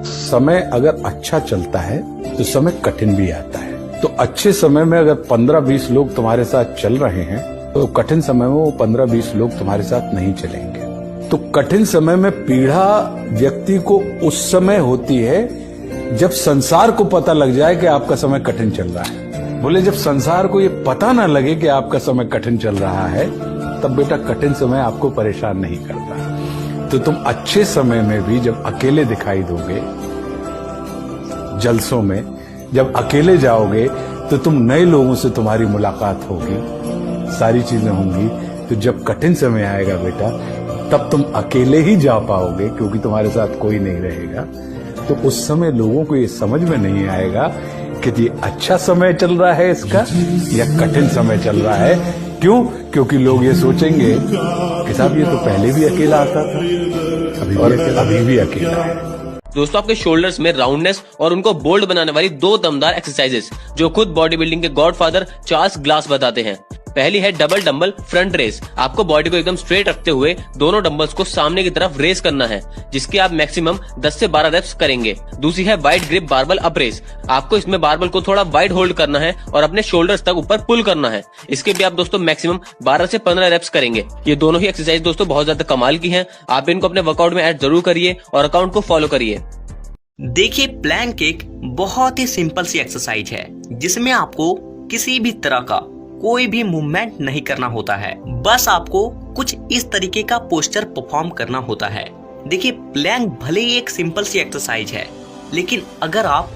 समय अगर अच्छा चलता है तो समय कठिन भी आता है। तो अच्छे समय में अगर 15-20 लोग तुम्हारे साथ चल रहे हैं तो कठिन समय में वो 15-20 लोग तुम्हारे साथ नहीं चलेंगे। तो कठिन समय में पीड़ा व्यक्ति को उस समय होती है जब संसार को पता लग जाए कि आपका समय कठिन चल रहा है। बोले जब संसार को ये पता ना लगे कि आपका समय कठिन चल रहा है तब बेटा कठिन समय आपको परेशान नहीं करता। तो तुम अच्छे समय में भी जब अकेले दिखाई दोगे, जलसों में जब अकेले जाओगे तो तुम नए लोगों से तुम्हारी मुलाकात होगी, सारी चीजें होंगी। तो जब कठिन समय आएगा बेटा तब तुम अकेले ही जा पाओगे क्योंकि तुम्हारे साथ कोई नहीं रहेगा। तो उस समय लोगों को ये समझ में नहीं आएगा कि ये अच्छा समय चल रहा है इसका या कठिन समय चल रहा है। क्यों? क्योंकि लोग ये सोचेंगे कि साहब ये तो पहले भी अकेला आता था और अभी भी अकेला है। दोस्तों आपके शोल्डर्स में राउंडनेस और उनको बोल्ड बनाने वाली दो दमदार एक्सरसाइजेस जो खुद बॉडी बिल्डिंग के गॉडफादर चार्ल्स ग्लास बताते हैं। पहली है डबल डंबल फ्रंट रेस। आपको बॉडी को एकदम स्ट्रेट रखते हुए दोनों डंबल्स को सामने की तरफ रेस करना है जिसके आप मैक्सिमम 10 से 12 रेप्स करेंगे। दूसरी है वाइड ग्रिप बारबल अप रेस। आपको इसमें बारबल को थोड़ा वाइड होल्ड करना है और अपने शोल्डर्स तक ऊपर पुल करना है। इसके भी आप दोस्तों मैक्सिमम 12 से 15 रेप्स करेंगे। ये दोनों ही एक्सरसाइज दोस्तों बहुत ज्यादा कमाल की हैं। आप इनको अपने वर्कआउट में ऐड जरूर करिए और अकाउंट को फॉलो करिए। देखिए प्लैंक एक बहुत ही सिंपल सी एक्सरसाइज है जिसमें आपको किसी भी तरह का कोई भी मूवमेंट नहीं करना होता है, बस आपको कुछ इस तरीके का पोस्चर परफॉर्म करना होता है। देखिए प्लैंक भले ही एक सिंपल सी एक्सरसाइज है लेकिन अगर आप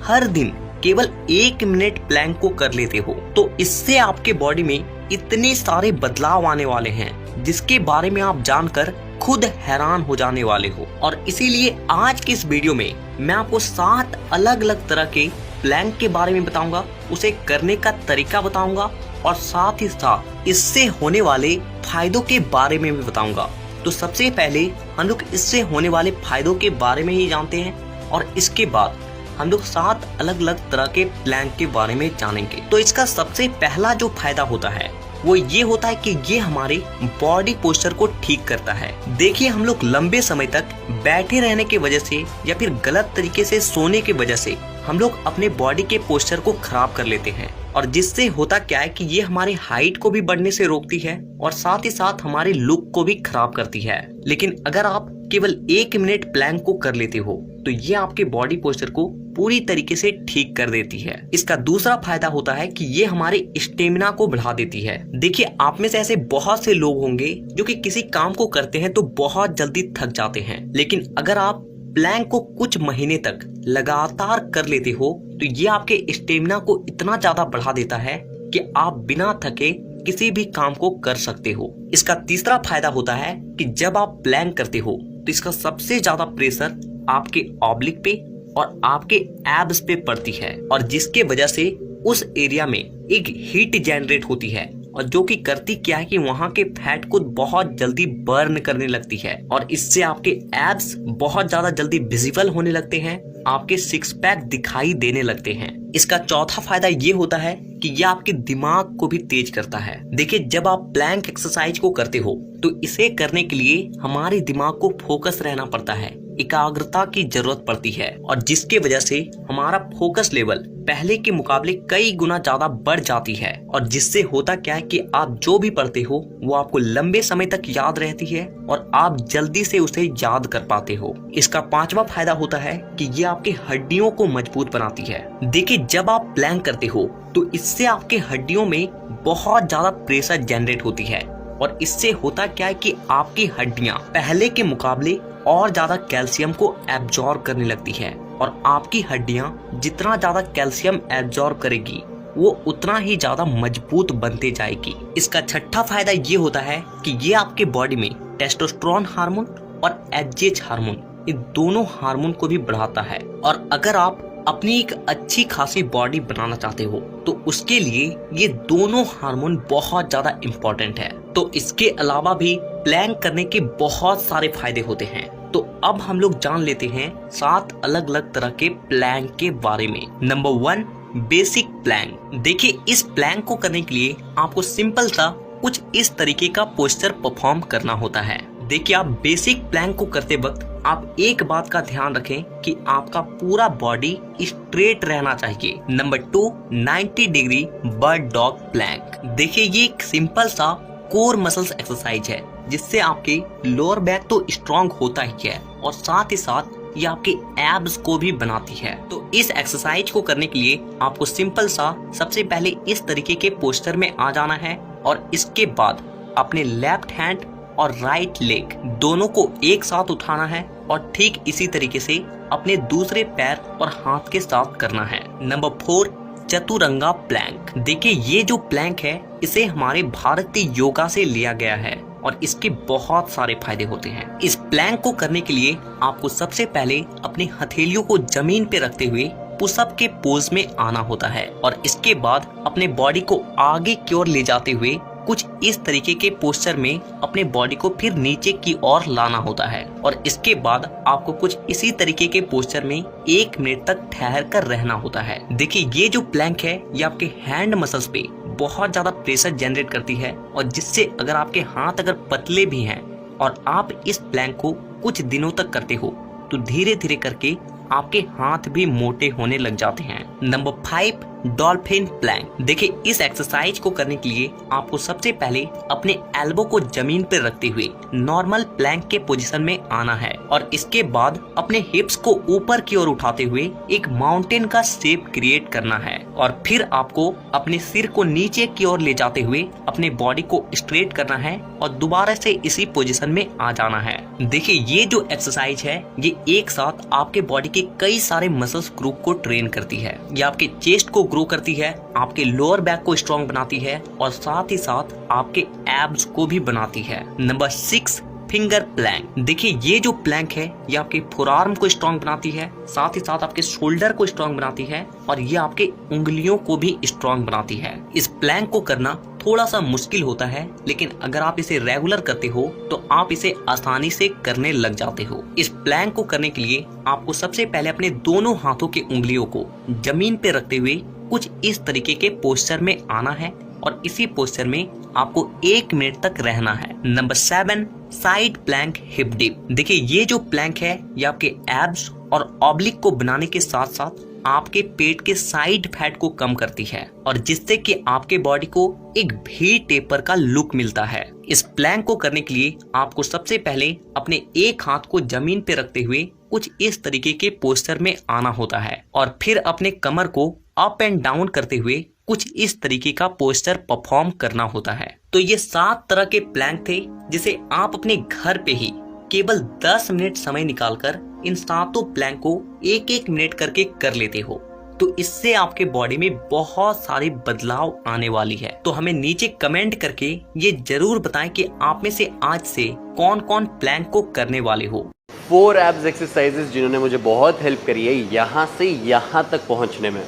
हर दिन केवल 1 मिनट प्लैंक को कर लेते हो तो इससे आपके बॉडी में इतने सारे बदलाव आने वाले हैं जिसके बारे में आप जानकर खुद हैरान हो जाने वाले हो। और इसीलिए आज के इस वीडियो में मैं आपको 7 अलग अलग तरह के प्लैंक के बारे में बताऊंगा, उसे करने का तरीका बताऊंगा और साथ ही साथ इससे होने वाले फायदों के बारे में भी बताऊंगा। तो सबसे पहले हम लोग इससे होने वाले फायदों के बारे में ही जानते हैं और इसके बाद हम लोग 7 अलग अलग तरह के प्लैंक के बारे में जानेंगे। तो इसका सबसे पहला जो फायदा होता है वो ये होता है कि ये हमारे बॉडी पोस्चर को ठीक करता है। देखिए हम लोग लंबे समय तक बैठे रहने की वजह से या फिर गलत तरीके से सोने की वजह से हम लोग अपने बॉडी के पोस्चर को खराब कर लेते हैं और जिससे होता क्या है कि ये हमारी हाइट को भी बढ़ने से रोकती है और साथ ही साथ हमारे लुक को भी खराब करती है। लेकिन अगर आप केवल 1 मिनट प्लैंक को कर लेते हो तो ये आपके बॉडी पोस्चर को पूरी तरीके से ठीक कर देती है। इसका दूसरा फायदा होता है कि ये हमारे स्टेमिना को बढ़ा देती है। देखिए आप में से ऐसे बहुत से लोग होंगे जो कि किसी काम को करते हैं तो बहुत जल्दी थक जाते हैं, लेकिन अगर आप प्लैंक को कुछ महीने तक लगातार कर लेते हो तो ये आपके स्टेमिना को इतना ज्यादा बढ़ा देता है कि आप बिना थके किसी भी काम को कर सकते हो। इसका तीसरा फायदा होता है कि जब आप प्लैंक करते हो तो इसका सबसे ज्यादा प्रेशर आपके ऑब्लिक पे और आपके एब्स पे पड़ती है और जिसके वजह से उस एरिया में एक हीट जनरेट होती है और जो कि करती क्या है कि वहाँ के फैट को बहुत जल्दी बर्न करने लगती है और इससे आपके एब्स बहुत ज्यादा जल्दी विजिबल होने लगते हैं, आपके 6 पैक दिखाई देने लगते हैं। इसका चौथा फायदा ये होता है कि यह आपके दिमाग को भी तेज करता है। देखिए जब आप प्लैंक एक्सरसाइज को करते हो तो इसे करने के लिए हमारे दिमाग को फोकस रहना पड़ता है, एकाग्रता की जरूरत पड़ती है और जिसके वजह से हमारा फोकस लेवल पहले के मुकाबले कई गुना ज्यादा बढ़ जाती है और जिससे होता क्या है कि आप जो भी पढ़ते हो वो आपको लंबे समय तक याद रहती है और आप जल्दी से उसे याद कर पाते हो। इसका 5वां फायदा होता है कि ये आपके हड्डियों को मजबूत बनाती है। देखिए जब आप प्लैंक करते हो तो इससे आपके हड्डियों में बहुत ज्यादा प्रेशर जनरेट होती है और इससे होता क्या है कि आपकी हड्डियां पहले के मुकाबले और ज्यादा कैल्शियम को एब्जॉर्ब करने लगती है और आपकी हड्डियां जितना ज्यादा कैल्शियम एब्जॉर्ब करेगी वो उतना ही ज्यादा मजबूत बनते जाएगी। इसका 6ठा फायदा ये होता है कि ये आपके बॉडी में टेस्टोस्टेरोन हार्मोन और एचजीएच हार्मोन इन दोनों हार्मोन को भी बढ़ाता है और अगर आप अपनी एक अच्छी खासी बॉडी बनाना चाहते हो तो उसके लिए ये दोनों हार्मोन बहुत ज्यादा इम्पोर्टेंट है। तो इसके अलावा भी प्लैंक करने के बहुत सारे फायदे होते हैं। तो अब हम लोग जान लेते हैं 7 अलग अलग तरह के प्लैंक के बारे में। Number 1 basic plank. देखिए इस प्लैंक को करने के लिए आपको सिंपल सा कुछ इस तरीके का पोस्चर परफॉर्म करना होता है। देखिए आप बेसिक प्लैंक को करते वक्त आप एक बात का ध्यान रखें कि आपका पूरा बॉडी स्ट्रेट रहना चाहिए। Number 2, 90 degree bird dog plank. देखिए ये एक सिंपल सा कोर मसल्स एक्सरसाइज है जिससे आपके लोअर बैक तो स्ट्रांग होता ही है और साथ ही साथ ये आपके एब्स को भी बनाती है। तो इस एक्सरसाइज को करने के लिए आपको सिंपल सा सबसे पहले इस तरीके के पोस्टर में आ जाना है और इसके बाद अपने लेफ्ट हैंड और राइट लेग दोनों को एक साथ उठाना है और ठीक इसी तरीके से अपने दूसरे पैर और हाथ के साथ करना है। Number 4, Chaturanga plank. देखिए ये जो प्लैंक है इसे हमारे भारतीय योगा से लिया गया है और इसके बहुत सारे फायदे होते हैं। इस प्लैंक को करने के लिए आपको सबसे पहले अपने हथेलियों को जमीन पे रखते हुए पुशअप के पोज में आना होता है और इसके बाद अपने बॉडी को आगे की ओर ले जाते हुए कुछ इस तरीके के पोस्चर में अपने बॉडी को फिर नीचे की ओर लाना होता है और इसके बाद आपको कुछ इसी तरीके के पोस्चर में 1 मिनट तक ठहर कर रहना होता है। देखिए ये जो प्लैंक है ये आपके हैंड मसल्स पे बहुत ज्यादा प्रेशर जनरेट करती है और जिससे अगर आपके हाथ अगर पतले भी हैं और आप इस प्लैंक को कुछ दिनों तक करते हो तो धीरे धीरे करके आपके हाथ भी मोटे होने लग जाते हैं। Number 5, dolphin plank. देखिए इस एक्सरसाइज को करने के लिए आपको सबसे पहले अपने एल्बो को जमीन पर रखते हुए नॉर्मल प्लैंक के पोजीशन में आना है और इसके बाद अपने हिप्स को ऊपर की ओर उठाते हुए एक माउंटेन का शेप क्रिएट करना है और फिर आपको अपने सिर को नीचे की ओर ले जाते हुए अपने बॉडी को स्ट्रेट करना है और दोबारा से इसी पोजीशन में आ जाना है। देखिए ये जो एक्सरसाइज है ये एक साथ आपके बॉडी के कई सारे मसल्स ग्रुप को ट्रेन करती है। ये आपके चेस्ट को ग्रो करती है, आपके लोअर बैक को स्ट्रॉन्ग बनाती है और साथ ही साथ आपके एब्स को भी बनाती है। Number 6, finger plank. देखिए ये जो प्लैंक है ये आपके फोरआर्म को स्ट्रॉन्ग बनाती है, साथ ही साथ आपके शोल्डर को स्ट्रॉन्ग बनाती है और ये आपके उंगलियों को भी स्ट्रॉन्ग बनाती है। इस प्लैंक को करना थोड़ा सा मुश्किल होता है लेकिन अगर आप इसे रेगुलर करते हो तो आप इसे आसानी से करने लग जाते हो। इस प्लैंक को करने के लिए आपको सबसे पहले अपने दोनों हाथों के उंगलियों को जमीन पे रखते हुए कुछ इस तरीके के पोस्चर में आना है और इसी पोस्चर में आपको 1 मिनट तक रहना है। Number 7, side plank hip dip. देखिए ये जो प्लैंक है ये आपके एब्स और ऑब्लिक को बनाने के साथ साथ आपके पेट के साइड फैट को कम करती है और जिससे कि आपके बॉडी को एक भी टेपर का लुक मिलता है। इस प्लैंक को करने के लिए आपको सबसे पहले अपने एक हाथ को जमीन पे रखते हुए कुछ इस तरीके के पोस्चर में आना होता है और फिर अपने कमर को अप एंड डाउन करते हुए कुछ इस तरीके का पोस्चर परफॉर्म करना होता है। तो ये 7 तरह के प्लैंक थे जिसे आप अपने घर पे ही केवल 10 मिनट समय निकालकर इन 7 प्लैंक को 1-1 मिनट करके कर लेते हो तो इससे आपके बॉडी में बहुत सारे बदलाव आने वाली है। तो हमें नीचे कमेंट करके ये जरूर बताएं कि आप में से आज से कौन कौन प्लैंक को करने वाले हो। 4 एब्स एक्सरसाइजेस जिन्होंने मुझे बहुत हेल्प करी है यहाँ से यहाँ तक पहुँचने में।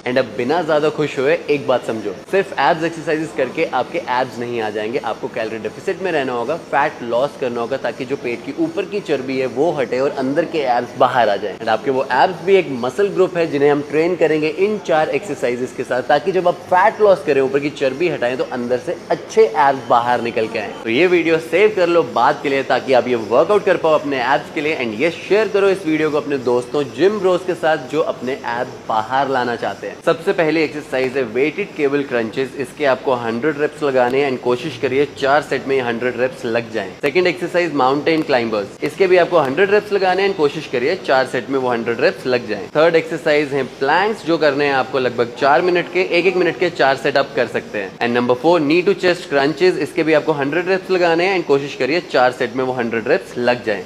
एंड अब बिना ज़्यादा खुश हुए एक बात समझो, सिर्फ एब्स एक्सरसाइजेस करके आपके एब्स नहीं आ जाएंगे, आपको कैलोरी डेफिसिट में रहना होगा, फैट लॉस करना होगा ताकि जो पेट की ऊपर की चर्बी है वो हटे और अंदर के एब्स बाहर आ जाएं। एंड आपके वो एब्स भी एक मसल ग्रुप है जिन्हें हम ट्रेन करेंगे इन 4 एक्सरसाइजेस के साथ ताकि जब आप फैट लॉस करें, ऊपर की चर्बी हटाएं तो अंदर से अच्छे एब्स बाहर निकल के आए। तो ये वीडियो सेव कर लो बाद के लिए ताकि आप ये वर्कआउट कर पाओ अपने एब्स के लिए। एंड ये शेयर करो इस वीडियो को अपने दोस्तों जिम ब्रोस के साथ जो अपने एब्स बाहर लाना चाहते हैं। सबसे पहले एक्सरसाइज है वेटेड केबल क्रंचेस। इसके आपको 100 रेप्स लगाने हैं एंड कोशिश करिए 4 सेट में 100 रेप्स लग जाएं। Second exercise mountain climbers. इसके भी आपको 100 रेप्स लगाने हैं, कोशिश करिए 4 सेट में वो 100 रेप्स लग जाएं। थर्ड एक्सरसाइज है प्लैंक्स जो करने हैं आपको लगभग 4 मिनट के, 1-1 मिनट के 4 सेट आप कर सकते हैं। And number 4 knee to chest crunches. इसके भी आपको 100 रेप्स लगाने हैं एंड कोशिश करिए 4 सेट में वो 100 रेप्स लग जाएं।